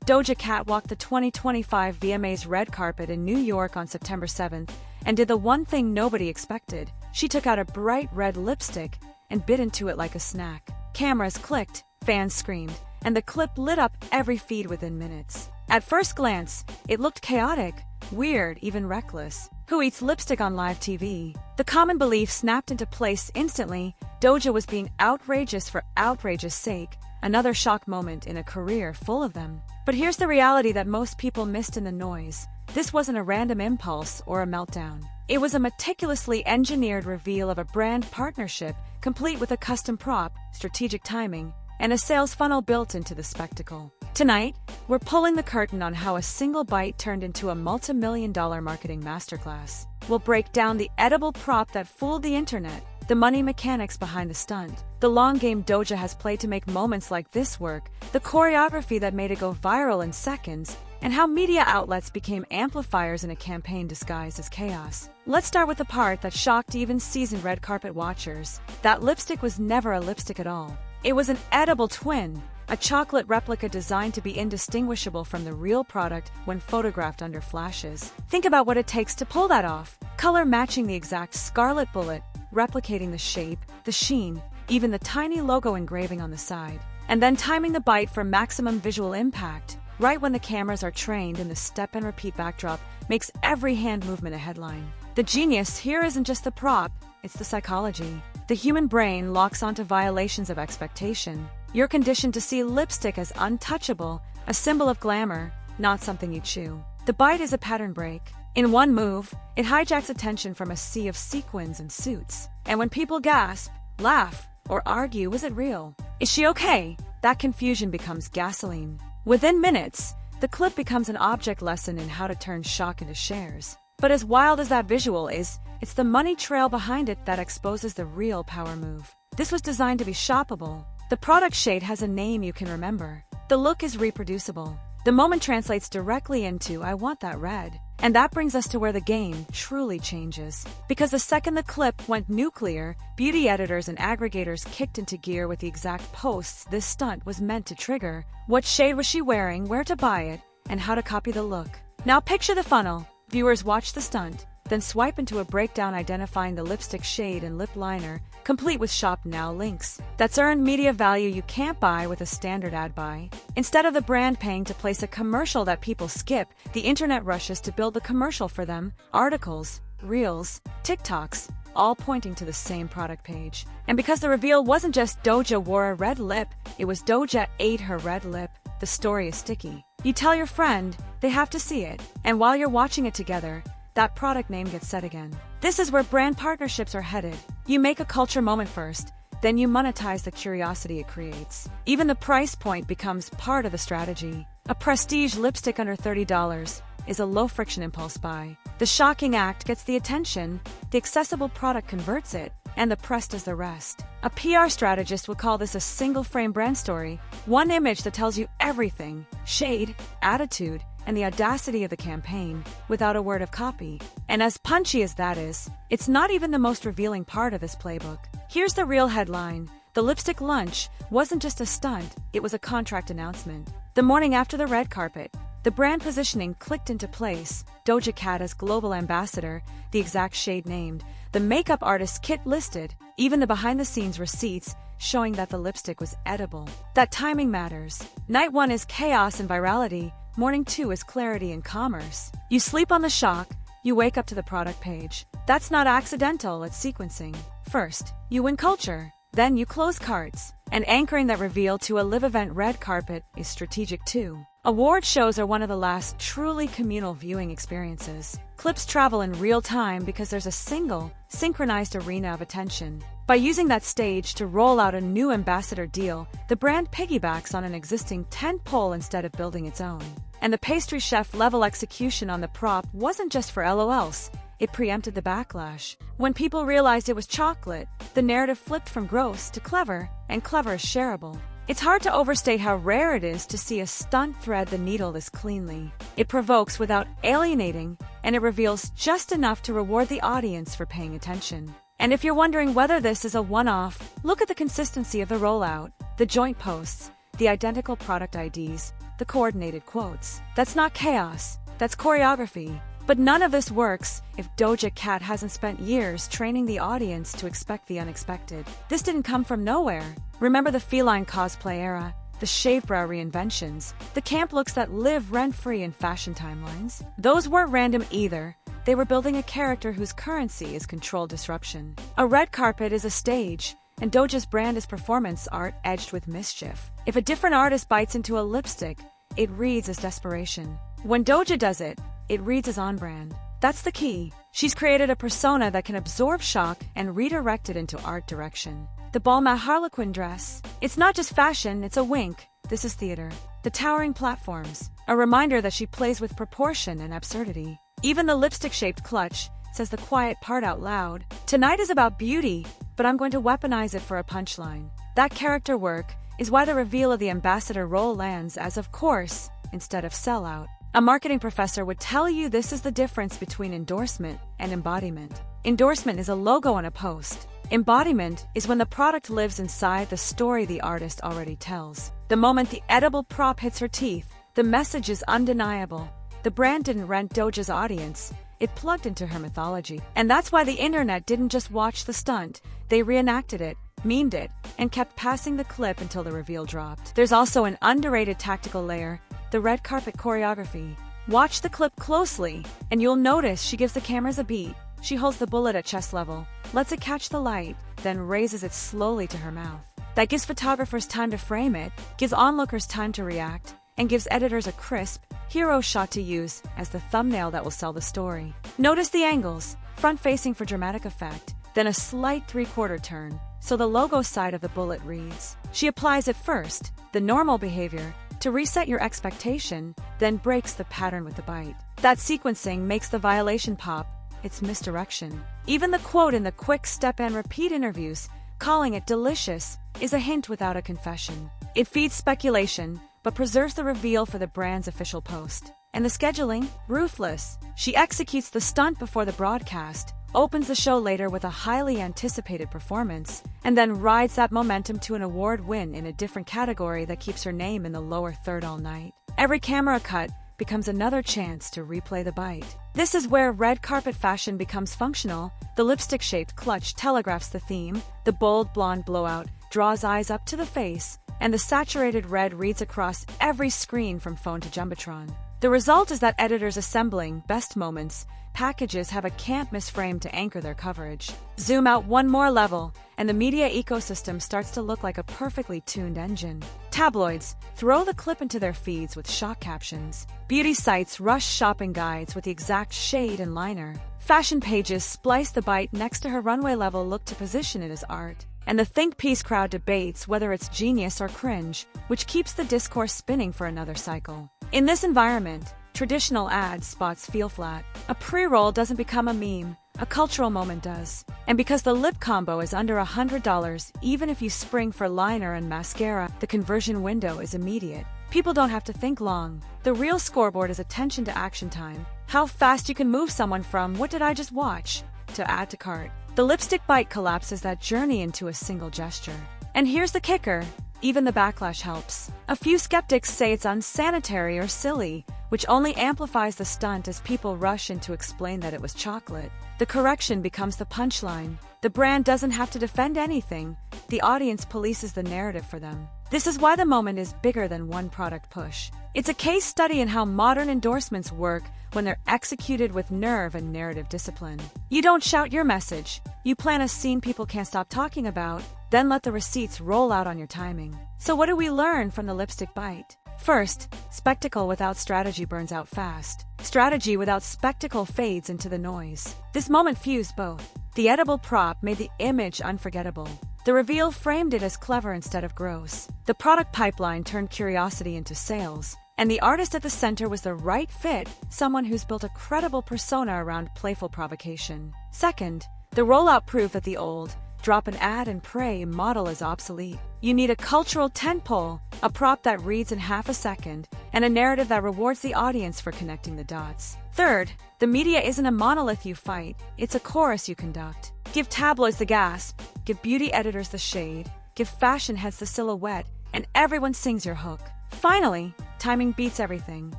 Doja Cat walked the 2025 VMAs red carpet in New York on September 7th and did the one thing nobody expected. She took out a bright red lipstick and bit into it like a snack. Cameras clicked, fans screamed, and the clip lit up every feed within minutes. At first glance, it looked chaotic, weird, even reckless. Who eats lipstick on live TV? The common belief snapped into place instantly. Doja was being outrageous for outrageous sake, another shock moment in a career full of them. But here's the reality that most people missed in the noise. This wasn't a random impulse or a meltdown. It was a meticulously engineered reveal of a brand partnership, complete with a custom prop, strategic timing, and a sales funnel built into the spectacle. Tonight, we're pulling the curtain on how a single bite turned into a multi-million-dollar marketing masterclass. We'll break down the edible prop that fooled the internet, the money mechanics behind the stunt, the long game Doja has played to make moments like this work, the choreography that made it go viral in seconds, and how media outlets became amplifiers in a campaign disguised as chaos. Let's start with the part that shocked even seasoned red carpet watchers. That lipstick was never a lipstick at all. It was an edible twin, a chocolate replica designed to be indistinguishable from the real product when photographed under flashes. Think about what it takes to pull that off. Color matching the exact scarlet bullet, replicating the shape, the sheen, even the tiny logo engraving on the side. And then timing the bite for maximum visual impact. Right when the cameras are trained and the step and repeat backdrop makes every hand movement a headline. The genius here isn't just the prop, it's the psychology. The human brain locks onto violations of expectation. You're conditioned to see lipstick as untouchable, a symbol of glamour, not something you chew. The bite is a pattern break. In one move, it hijacks attention from a sea of sequins and suits. And when people gasp, laugh, or argue, is it real? Is she okay? That confusion becomes gasoline. Within minutes, the clip becomes an object lesson in how to turn shock into shares. But as wild as that visual is, it's the money trail behind it that exposes the real power move. This was designed to be shoppable. The product shade has a name you can remember. The look is reproducible. The moment translates directly into "I want that red." And that brings us to where the game truly changes. Because the second the clip went nuclear, beauty editors and aggregators kicked into gear with the exact posts this stunt was meant to trigger. What shade was she wearing, where to buy it, and how to copy the look. Now picture the funnel. Viewers watch the stunt, then swipe into a breakdown identifying the lipstick shade and lip liner, complete with Shop Now links. That's earned media value you can't buy with a standard ad buy. Instead of the brand paying to place a commercial that people skip, the internet rushes to build the commercial for them. Articles, reels, TikToks, all pointing to the same product page. And because the reveal wasn't just Doja wore a red lip, it was Doja ate her red lip. The story is sticky. You tell your friend, they have to see it. And while you're watching it together, that product name gets said again. This is where brand partnerships are headed. You make a culture moment first, then you monetize the curiosity it creates. Even the price point becomes part of the strategy. A prestige lipstick under $30 is a low-friction impulse buy. The shocking act gets the attention, the accessible product converts it, and the press does the rest. A PR strategist would call this a single-frame brand story, one image that tells you everything: shade, attitude, and the audacity of the campaign, without a word of copy. And as punchy as that is, it's not even the most revealing part of this playbook. Here's the real headline. The lipstick lunch wasn't just a stunt, it was a contract announcement. The morning after the red carpet, the brand positioning clicked into place. Doja Cat as global ambassador, the exact shade named, the makeup artist kit listed, even the behind-the-scenes receipts showing that the lipstick was edible. That timing matters. Night 1 is chaos and virality. Morning 2 is clarity and commerce. You sleep on the shock, you wake up to the product page. That's not accidental, it's sequencing. First, you win culture. Then you close carts. And anchoring that reveal to a live event red carpet is strategic too. Award shows are one of the last truly communal viewing experiences. Clips travel in real time because there's a single, synchronized arena of attention. By using that stage to roll out a new ambassador deal, the brand piggybacks on an existing tentpole instead of building its own. And the pastry chef level execution on the prop wasn't just for LOLs, it preempted the backlash. When people realized it was chocolate, the narrative flipped from gross to clever, and clever is shareable. It's hard to overstate how rare it is to see a stunt thread the needle this cleanly. It provokes without alienating, and it reveals just enough to reward the audience for paying attention. And if you're wondering whether this is a one-off, look at the consistency of the rollout, the joint posts, the identical product IDs, the coordinated quotes. That's not chaos, that's choreography. But none of this works if Doja Cat hasn't spent years training the audience to expect the unexpected. This didn't come from nowhere. Remember the feline cosplay era? The shave brow reinventions? The camp looks that live rent-free in fashion timelines? Those weren't random either. They were building a character whose currency is controlled disruption. A red carpet is a stage, and Doja's brand is performance art edged with mischief. If a different artist bites into a lipstick, it reads as desperation. When Doja does it, it reads as on-brand. That's the key. She's created a persona that can absorb shock and redirect it into art direction. The Balmain Harlequin dress. It's not just fashion, it's a wink. This is theater. The towering platforms. A reminder that she plays with proportion and absurdity. Even the lipstick-shaped clutch says the quiet part out loud. Tonight is about beauty, but I'm going to weaponize it for a punchline. That character work is why the reveal of the ambassador role lands as of course instead of sellout. A marketing professor would tell you this is the difference between endorsement and embodiment. Endorsement is a logo on a post. Embodiment is when the product lives inside the story the artist already tells. The moment the edible prop hits her teeth, the message is undeniable. The brand didn't rent Doja's audience, it plugged into her mythology. And that's why the internet didn't just watch the stunt, they reenacted it, memed it, and kept passing the clip until the reveal dropped. There's also an underrated tactical layer, the red carpet choreography. Watch the clip closely, and you'll notice she gives the cameras a beat. She holds the bullet at chest level, lets it catch the light, then raises it slowly to her mouth. That gives photographers time to frame it, gives onlookers time to react, and gives editors a crisp, hero shot to use as the thumbnail that will sell the story. Notice the angles, front-facing for dramatic effect, then a slight three-quarter turn, so the logo side of the bullet reads. She applies it first, the normal behavior, to reset your expectation, then breaks the pattern with the bite. That sequencing makes the violation pop. It's misdirection. Even the quote in the quick step and repeat interviews, calling it delicious, is a hint without a confession. It feeds speculation, but preserves the reveal for the brand's official post. And the scheduling? Ruthless. She executes the stunt before the broadcast, opens the show later with a highly anticipated performance, and then rides that momentum to an award win in a different category that keeps her name in the lower third all night. Every camera cut becomes another chance to replay the bite. This is where red carpet fashion becomes functional. The lipstick-shaped clutch telegraphs the theme, the bold blonde blowout draws eyes up to the face, and the saturated red reads across every screen from phone to jumbotron. The result is that editors assembling best moments packages have a can't miss frame to anchor their coverage. Zoom out one more level, and the media ecosystem starts to look like a perfectly tuned engine. Tabloids throw the clip into their feeds with shock captions. Beauty sites rush shopping guides with the exact shade and liner. Fashion pages splice the bite next to her runway-level look to position it as art. And the think piece crowd debates whether it's genius or cringe, which keeps the discourse spinning for another cycle. In this environment, traditional ad spots feel flat. A pre-roll doesn't become a meme, a cultural moment does. And because the lip combo is under $100, even if you spring for liner and mascara, the conversion window is immediate. People don't have to think long. The real scoreboard is attention to action time. How fast you can move someone from "what did I just watch" to add to cart. The lipstick bite collapses that journey into a single gesture. And here's the kicker. Even the backlash helps. A few skeptics say it's unsanitary or silly, which only amplifies the stunt as people rush in to explain that it was chocolate. The correction becomes the punchline. The brand doesn't have to defend anything. The audience polices the narrative for them. This is why the moment is bigger than one product push. It's a case study in how modern endorsements work when they're executed with nerve and narrative discipline. You don't shout your message. You plan a scene people can't stop talking about, then let the receipts roll out on your timing. So what do we learn from the lipstick bite? First, spectacle without strategy burns out fast. Strategy without spectacle fades into the noise. This moment fused both. The edible prop made the image unforgettable. The reveal framed it as clever instead of gross. The product pipeline turned curiosity into sales. And the artist at the center was the right fit, someone who's built a credible persona around playful provocation. Second, the rollout proved that the old, drop an ad and pray model is obsolete. You need a cultural tentpole, a prop that reads in half a second, and a narrative that rewards the audience for connecting the dots. Third, the media isn't a monolith you fight, it's a chorus you conduct. Give tabloids the gasp, give beauty editors the shade, give fashion heads the silhouette, and everyone sings your hook. Finally, timing beats everything.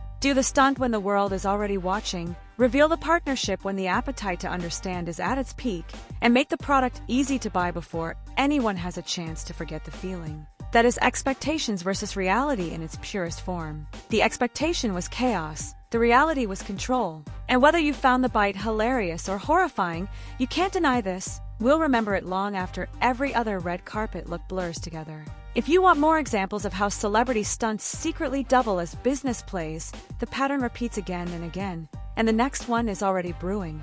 Do the stunt when the world is already watching, reveal the partnership when the appetite to understand is at its peak, and make the product easy to buy before anyone has a chance to forget the feeling. That is expectations versus reality in its purest form. The expectation was chaos, the reality was control. And whether you found the bite hilarious or horrifying, you can't deny this. We'll remember it long after every other red carpet look blurs together. If you want more examples of how celebrity stunts secretly double as business plays, the pattern repeats again and again, and the next one is already brewing.